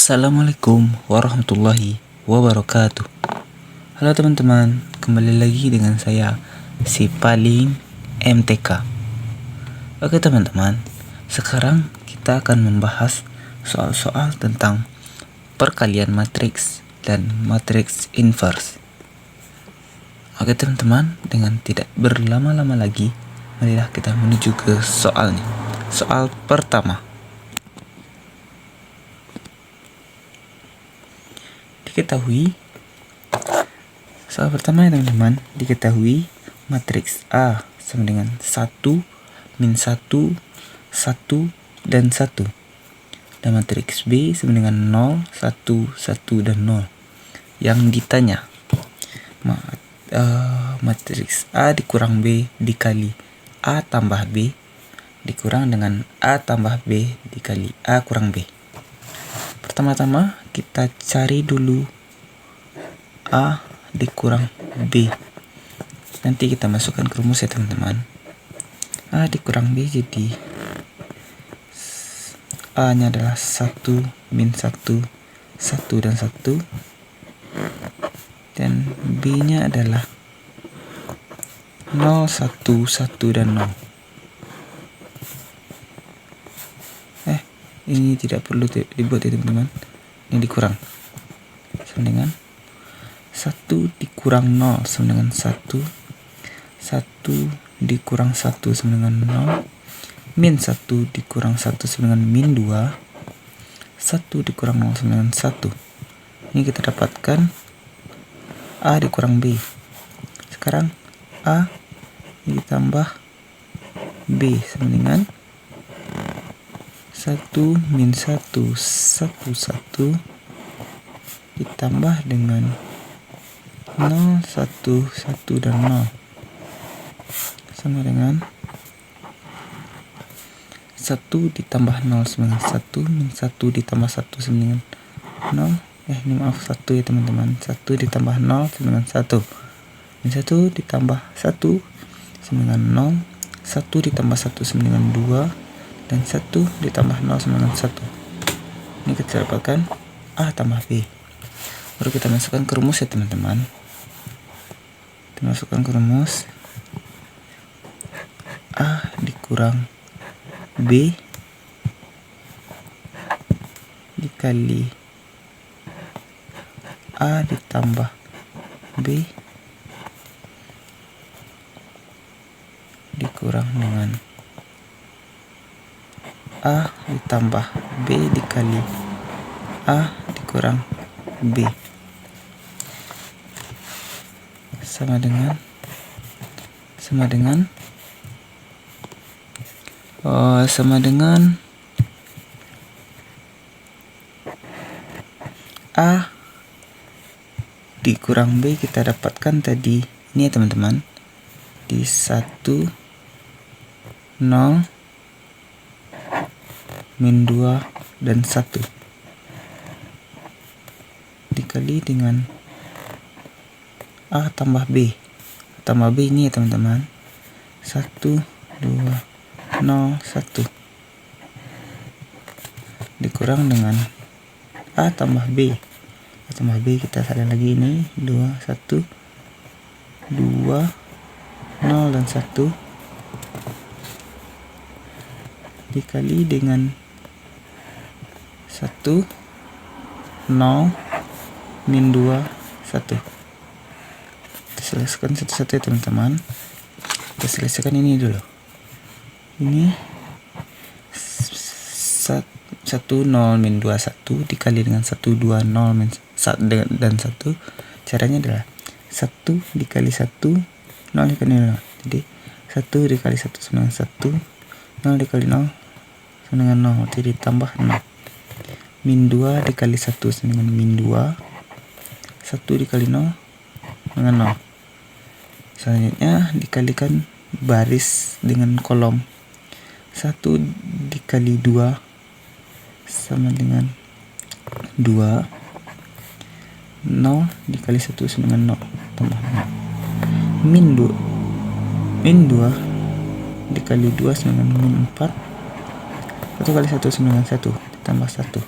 Assalamualaikum warahmatullahi wabarakatuh. Halo teman-teman, kembali lagi dengan saya si paling MTK. Oke teman-teman, sekarang kita akan membahas soal-soal tentang perkalian matriks dan matriks inverse. Oke teman-teman, dengan tidak berlama-lama lagi, marilah kita menuju ke soalnya. Soal pertama. Soal pertama ya teman-teman, diketahui matriks A sama dengan 1, min 1, 1, dan 1. Dan matriks B sama dengan 0, 1, 1, dan 0. Yang ditanya, matriks A dikurang B dikali A tambah B dikurang dengan A tambah B dikali A kurang B. Pertama-tama kita cari dulu A dikurang B. Nanti kita masukkan ke rumus ya teman-teman. A dikurang B, jadi A nya adalah 1, min 1, 1 dan 1. Dan B nya adalah 0, 1, 1 dan 0. Ini tidak perlu dibuat ya teman-teman. Ini dikurang sama dengan 1 dikurang 0 sama dengan 1, 1 dikurang 1 sama dengan 0, min 1 dikurang 1 sama dengan min 2, 1 dikurang 0 sama dengan 1. Ini kita dapatkan A dikurang B. Sekarang A ditambah B sama dengan 1 min 1, 1, 1 ditambah dengan 0, 1, 1 dan 0 sama dengan 1 ditambah 0 sama dengan 1, min 1 ditambah 1 sama dengan 0. Ini maaf 1 ya teman-teman. 1 ditambah 0 sama dengan 1. Min 1 ditambah 1 sama dengan 0. 1 ditambah 1 sama dengan 2. Dan 1 ditambah 0 sama dengan 1. Ini kita dapatkan A tambah B. Baru kita masukkan ke rumus ya teman-teman. Kita masukkan ke rumus. A dikurang B dikali A ditambah B dikurang dengan A ditambah B dikali A dikurang B sama dengan A dikurang B kita dapatkan tadi ini ya teman-teman, di 1, 0, min 2 dan 1 dikali dengan A tambah B. Tambah B ini ya teman-teman, 1, 2, 0, 1 dikurang dengan A tambah B. A tambah B kita salin lagi, ini 2, 1, 2, 0 dan 1 dikali dengan 1, 0, min 2, 1. Kita selesaikan satu-satu ya teman-teman. Kita selesaikan ini dulu. Ini 1, 0, min 2, 1 dikali dengan 1, 2, 0, min 1 dan 1. Caranya adalah 1 dikali 1, 0 dikali 0. Jadi 1 dikali 1 sama dengan 1, 0 dikali 0 sama dengan 0. Jadi ditambah 0. Min 2 dikali 1 sama dengan min 2. 1 dikali 0 dengan 0. Selanjutnya dikalikan baris dengan kolom. 1 dikali 2 sama dengan 2. 0 dikali 1 sama dengan 0. Tambah 0. Min 2 dikali 2 sama dengan min 4. 1 kali 1 sama dengan 1 ditambah 1.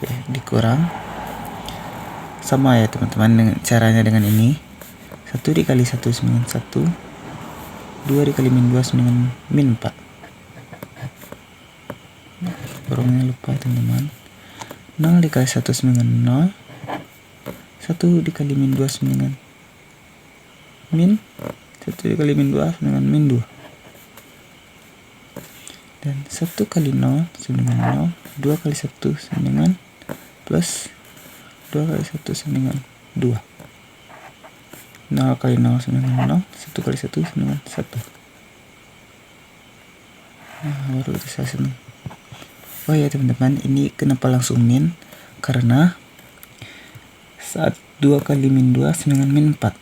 Oke, dikurang sama ya teman-teman dengan caranya dengan ini. 1 dikali 1 sama dengan 1, 2 dikali min 2 sama dengan min 4. Kurangnya lupa teman-teman. 0 dikali 1 sama dengan 0, 1 dikali min 2 sama dengan min 1 dikali min 2 sama dengan min 2, dan 1 kali 0 sama dengan 0, 2 kali 1 sama dengan plus 2 kali 1 sama dengan 2, 0 kali 0 sama dengan 0, 1 kali 1 sama dengan 1. Nah, baru kita selesai. Oh ya teman-teman, ini kenapa langsung min? Karena saat 2 kali min 2 sama dengan min 4,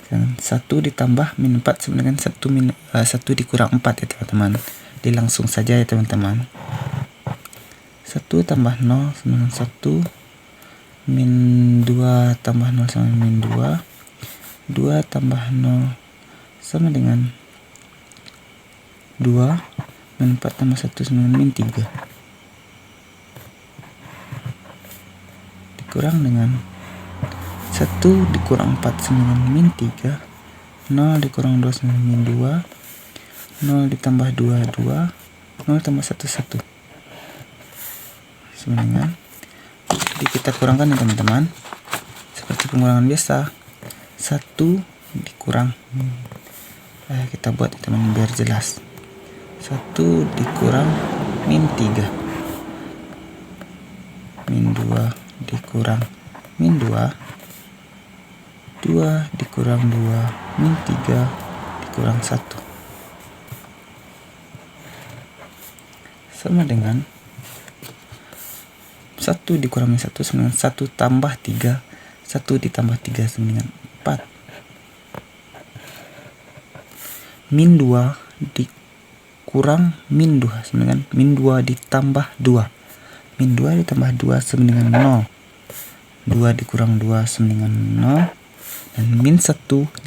dan 1 ditambah min 4 sama dengan 1 dikurang 4 ya teman-teman. Jadi langsung saja ya teman-teman. 1 tambah 0 sama dengan 1, min 2 tambah 0 sama dengan min 2, 2 tambah 0 sama dengan 2, min 4 tambah 1 sama dengan min 3. Dikurang dengan 1 dikurang 4 sama dengan min 3, 0 dikurang 2 sama dengan min 2, 0 ditambah 2, 2, 0 tambah 1, 1. Sama dengan, jadi kita kurangkan ya teman-teman, seperti pengurangan biasa. 1 dikurang, kita buat ya teman biar jelas. 1 dikurang min 3, min 2 dikurang min 2, 2 dikurang 2, min 3 dikurang 1, sama dengan 1 dikurang min 1 sama dengan 1 tambah 3, 1 ditambah 3 sama dengan 4, min 2 dikurang min 2 sama dengan min 2 ditambah 2, min 2 ditambah 2 sama dengan 0, 2 dikurang 2 sama dengan 0, dan min 1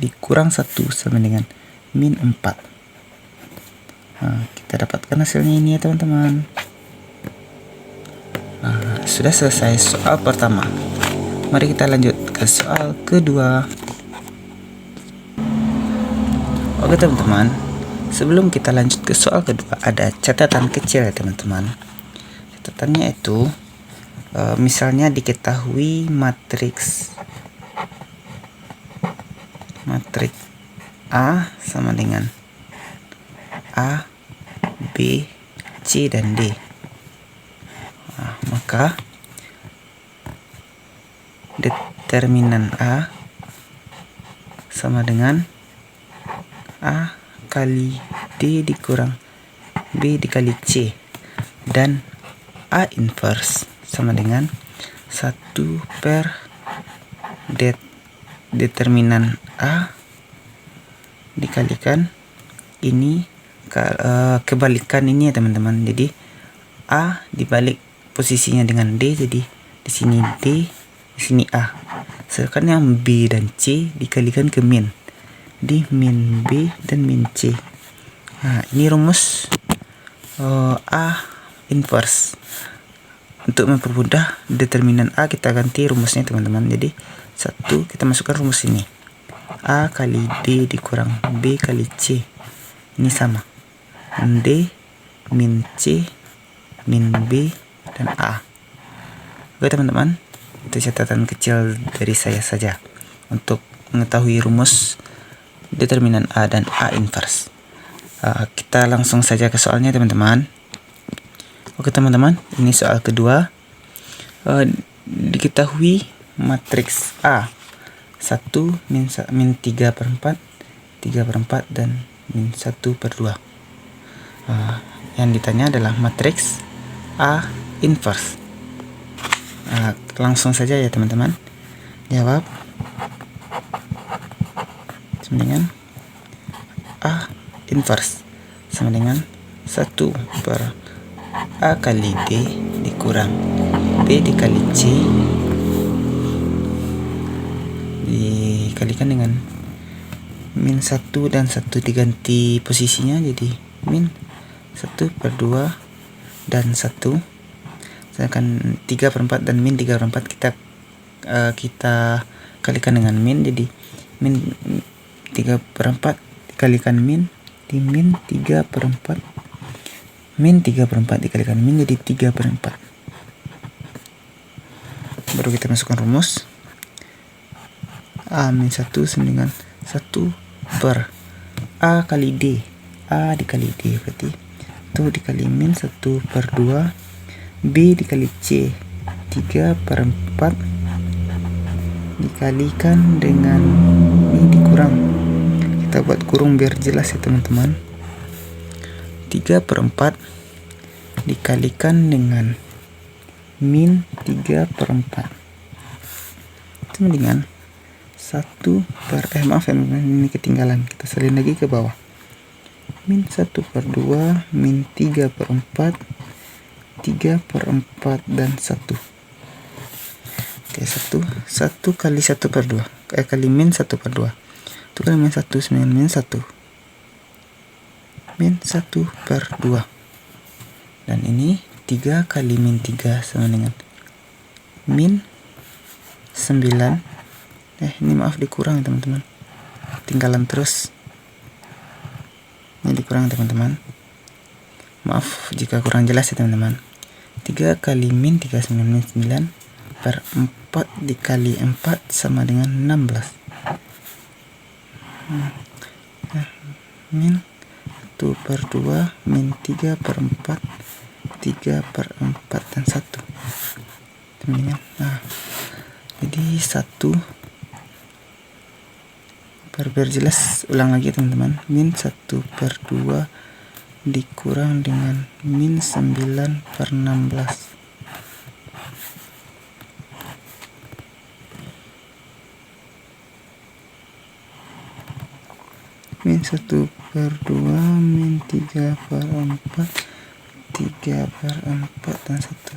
dikurang 1 sama dengan min 4. Nah, kita dapatkan hasilnya ini ya teman-teman. Nah, sudah selesai soal pertama. Mari kita lanjut ke soal kedua. Oke teman-teman, sebelum kita lanjut ke soal kedua, ada catatan kecil ya teman-teman. Catatannya itu misalnya diketahui matriks A sama dengan A, B, C, dan D. Nah, maka determinan A sama dengan A kali D dikurang B dikali C, dan A inverse sama dengan 1 per determinan A dikalikan ini kebalikan ini ya teman-teman. Jadi A dibalik posisinya dengan D, jadi di sini D, di sini A. Sedangkan yang B dan C dikalikan ke min, di min B dan min C. Nah, ini rumus A inverse. Untuk mempermudah determinan A, kita ganti rumusnya teman-teman. Jadi 1 kita masukkan rumus ini, A kali D dikurang B kali C, ini sama D min C min B dan A. Oke teman-teman, itu catatan kecil dari saya saja untuk mengetahui rumus determinan A dan A inverse. Kita langsung saja ke soalnya teman-teman. Oke teman-teman, ini soal kedua. Diketahui matriks A 1 min 3 per 4, 3 per 4, dan min 1 per 2. Yang ditanya adalah matriks A inverse. Langsung saja ya teman-teman, jawab sama dengan A inverse sama dengan 1 per A kali D dikurang B dikali C dikalikan dengan min 1 dan 1 diganti posisinya jadi min 1 per 2 dan 1. 1 sedangkan 3/4 dan min 3/4 kita kalikan dengan min, jadi min 3/4 dikalikan min di min 3/4, min 3/4 dikalikan min jadi 3/4. Baru kita masukkan rumus. A min 1 sama dengan 1 per A kali D. A dikali D berarti 1 dikali min 1/2 B dikali C 3/4 dikalikan dengan ini dikurang. Kita buat kurung biar jelas ya teman-teman. 3/4 dikalikan dengan min 3/4 sama dengan 1 per maaf ya, ini ketinggalan, kita salin lagi ke bawah. Min 1/2 min 3/4 3/4 dan 1. Oke, 1 kali 1/2 kali min 1/2 itu kali min 1 sama min 1 1/2, dan ini 3 kali min 3 sama dengan min 9. Ini maaf dikurang teman-teman, tinggalan terus, ini dikurang teman-teman, maaf jika kurang jelas ya teman-teman. 3 kali min 3 sama min 9 per 4 dikali 4 sama dengan 16. Min 1/2 min 3/4 3/4 dan 1 teman-teman. Jadi 1 biar jelas, ulang lagi teman-teman, min 1/2 dikurang dengan min 9/16. Min 1/2 min 3/4 3/4 dan 1.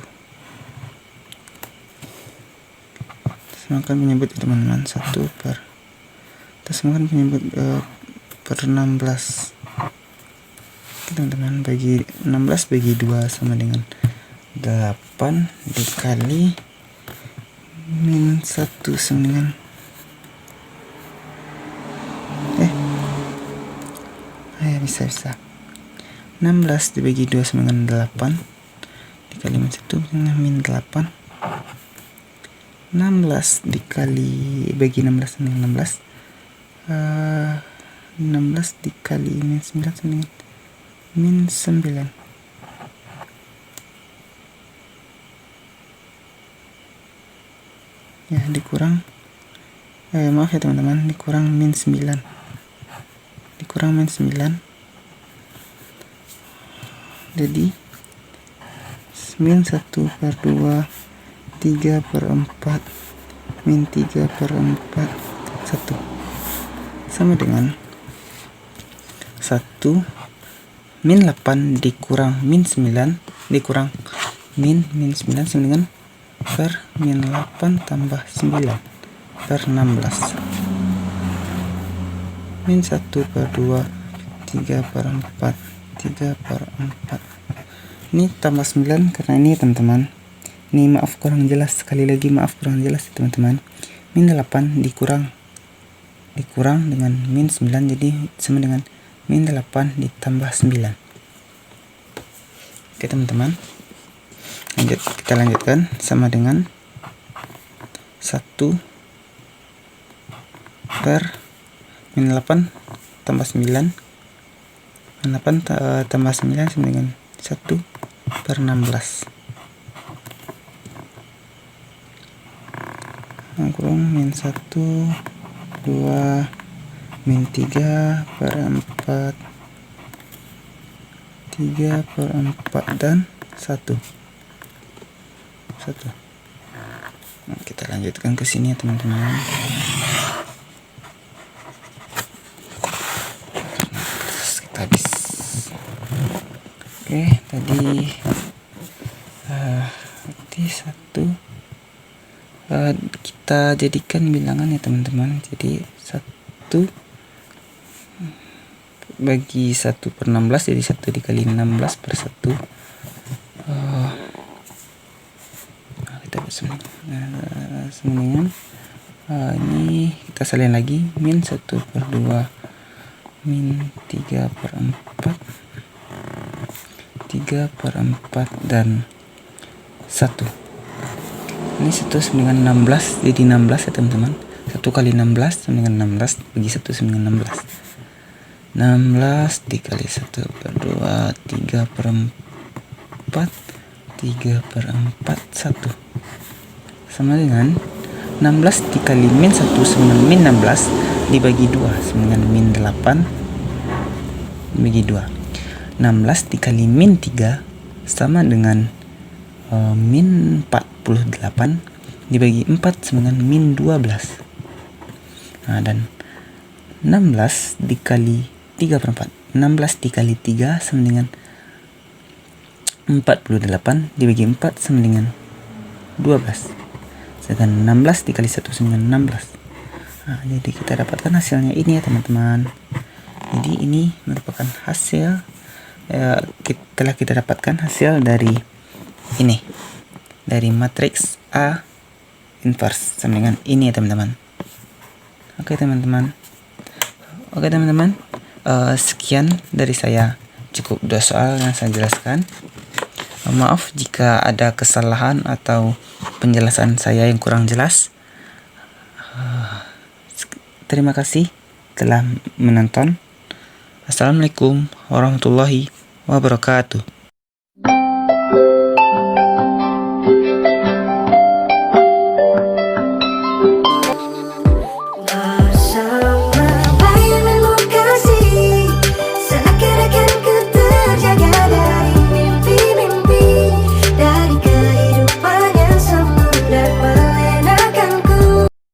Semakan menyebut teman-teman 1 per semakan menyebut per 16 teman-teman. Bagi 16 bagi 2 sama dengan 8 dikali min 1 sama dengan bisa 16 dibagi 2 sama dengan 8 dikali min 1 dengan min 8. 16 dikali bagi 16 sama dengan 16 dikali min 9 sama dengan min 9. Ya, dikurang maaf ya teman-teman, dikurang min 9, dikurang min 9, jadi min 1/2 3/4 min 3/4 1 sama dengan 1 min 8 dikurang min 9 dikurang min 9 sama dengan per min 8 tambah 9 per 16. Min 1/2 3/4 3/4. Ini tambah 9 karena ini teman-teman, ini maaf kurang jelas, sekali lagi maaf kurang jelas teman-teman. Min 8 dikurang dengan min 9 jadi sama dengan min 8 ditambah 9. Oke teman-teman, kita lanjutkan, sama dengan 1 per min 8 tambah 9 min 8 tambah 9 sama dengan 1 per 16 kurang min 1 2 min 3/4 3/4 dan 1. Nah, kita lanjutkan ke sini ya teman-teman. Kita habis. Oke, tadi 1 kita jadikan bilangan ya teman-teman. Jadi 1 bagi 1/16 jadi 1 dikali 16 per 1. sama dengan ini kita salin lagi, min 1/2 min 3/4 dan 1. Ini 1 sama dengan 16, jadi 16 ya teman-teman. 1 kali 16 sama dengan 16, bagi 1 sama dengan 16. 16 dikali 1/2, 3/4, 1 sama dengan 16 dikali min 1 sama dengan min 16 dibagi 2 sama dengan min 8 dibagi 2. 16 dikali min 3 sama dengan min 48 dibagi 4 sama dengan min 12. Dan 16 dikali 3/4, 16 dikali 3 sama dengan 48 dibagi 4 sama dengan 12. Sedangkan 16 dikali 1 sama dengan 16. Jadi kita dapatkan hasilnya ini ya teman-teman. Jadi ini merupakan hasil telah kita dapatkan hasil dari ini, dari matriks A inverse sama dengan ini ya teman-teman. Oke teman-teman, sekian dari saya, cukup 2 soal yang saya jelaskan. Maaf jika ada kesalahan atau penjelasan saya yang kurang jelas. Terima kasih telah menonton. Assalamualaikum warahmatullahi wabarakatuh.